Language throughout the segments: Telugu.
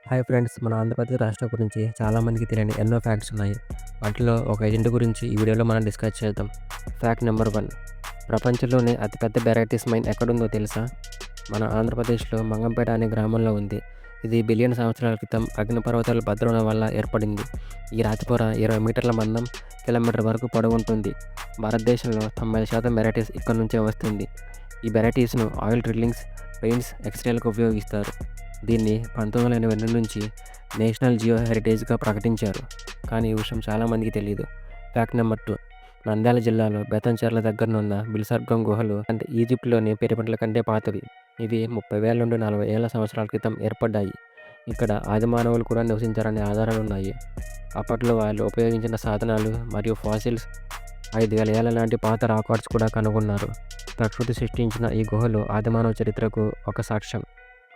Hi friends! మన ఆంధ్రప్రదేశ్ రాష్ట్రం గురించి చాలామందికి తెలియని ఎన్నో ఫ్యాక్ట్స్ ఉన్నాయి. వాటిలో ఒక ఏజెంట్ గురించి ఈ వీడియోలో మనం డిస్కస్ చేద్దాం. Fact number 1. ప్రపంచంలోనే అతిపెద్ద బెరైటీస్ మైన్ ఎక్కడుందో తెలుసా? మన ఆంధ్రప్రదేశ్లో మంగంపేట అనే గ్రామంలో ఉంది. ఇది బిలియన్ సంవత్సరాల క్రితం అగ్నిపర్వతాలు బద్దలవడం వల్ల ఏర్పడింది. ఈ రాతిపొర 20 మీటర్ల మందం, కిలోమీటర్ వరకు పొడవుంటుంది. భారతదేశంలో 90% బెరైటీస్ ఇక్కడి నుంచే వస్తుంది. ఈ బెరైటీస్ను ఆయిల్ డ్రిల్లింగ్స్, పెయింట్స్, ఎక్స్రేలకు ఉపయోగిస్తారు. దీన్ని 1982 నుంచి నేషనల్ జియో హెరిటేజ్గా ప్రకటించారు. కానీ ఈ విషయం చాలామందికి తెలియదు. Fact number 2. నంద్యాల జిల్లాలో బేతంచెర్ల దగ్గరనున్న బిల్సర్గం గుహలు అంటే ఈజిప్ట్లోని పిరమిడ్ల కంటే పాతవి. ఇవి 30,000 నుండి 40,000 సంవత్సరాల క్రితం ఏర్పడ్డాయి. ఇక్కడ ఆది మానవులు కూడా నివసించారనే ఆధారాలున్నాయి. అప్పట్లో వాళ్ళు ఉపయోగించిన సాధనాలు మరియు ఫాసిల్స్ 5,000 ఏళ్ల నాటి పాత రాకార్డ్స్ కూడా కనుగొన్నారు. ప్రకృతి సృష్టించిన ఈ గుహలు ఆదిమానవ చరిత్రకు ఒక సాక్ష్యం.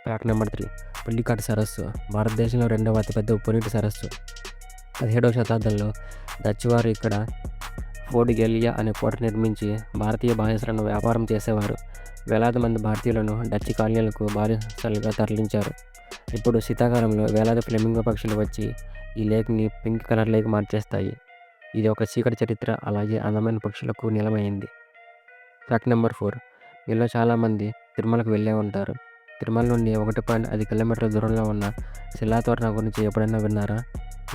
Fact number 3. పుల్లికాట్ సరస్సు భారతదేశంలో రెండవ అతిపెద్ద ఉప్పునీటి సరస్సు. 17వ శతాబ్దంలో డచ్ వారు ఇక్కడ ఫోర్ట్ గెలియా అనే కోట నిర్మించి భారతీయ బానిసలను వ్యాపారం చేసేవారు. వేలాది మంది భారతీయులను డచ్ కాలనీలకు బానిసలుగా తరలించారు. ఇప్పుడు శీతాకాలంలో వేలాది ఫ్లెమింగో పక్షులు వచ్చి ఈ లేక్ని పింక్ కలర్ లేక్ మార్చేస్తాయి. ఇది ఒక చీకటి చరిత్ర, అలాగే అందమైన పక్షులకు నిలమైంది. Fact number 4. మీలో చాలామంది తిరుమలకు వెళ్ళే ఉంటారు. తిరుమల నుండి 1.5 కిలోమీటర్ల దూరంలో ఉన్న శిలాతోరణం గురించి ఎప్పుడైనా విన్నారా?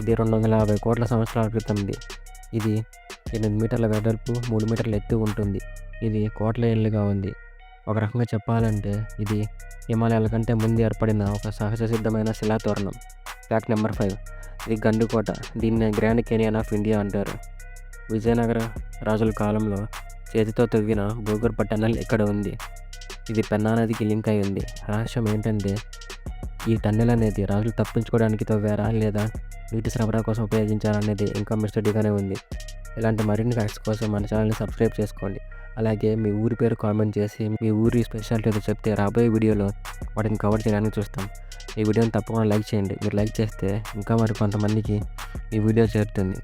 ఇది 250 కోట్ల సంవత్సరాల క్రితంది. ఇది 8 మీటర్ల వెడల్పు, 3 మీటర్ల ఎత్తు ఉంటుంది. ఇది కోట్ల ఏళ్లుగా ఉంది. ఒక రకంగా చెప్పాలంటే ఇది హిమాలయాల కంటే ముందు ఏర్పడిన ఒక సహజ సిద్ధమైన శిలాతోరణం. Fact number 5. ఇది గండుకోట. దీన్ని గ్రాండ్ కేనియన్ ఆఫ్ ఇండియా అంటారు. విజయనగర రాజుల కాలంలో చేతితో తవ్విన భూగర్భ టన్నెల్ ఇక్కడ ఉంది. ఇది పెన్నా నదికి లింక్ అయి ఉంది. రహస్యం ఏంటంటే ఈ టన్నెల్ అనేది రాజులు తప్పించుకోవడానికి తవ్వారా లేదా నీటి సరఫరా కోసం ఉపయోగించారా అనేది ఇంకా మిస్టరీగానే ఉంది. ఇలాంటి మరిన్ని ఫ్యాక్ట్స్ కోసం మన ఛానల్ని సబ్స్క్రైబ్ చేసుకోండి. అలాగే మీ ఊరి పేరు కామెంట్ చేసి మీ ఊరి స్పెషాలిటీ ఏదో చెప్తే రాబోయే వీడియోలో వాటిని కవర్ చేయడానికి చూస్తాం. ఈ వీడియోని తప్పకుండా లైక్ చేయండి. మీరు లైక్ చేస్తే ఇంకా మరి కొంతమందికి ఈ వీడియో చేరుతుంది.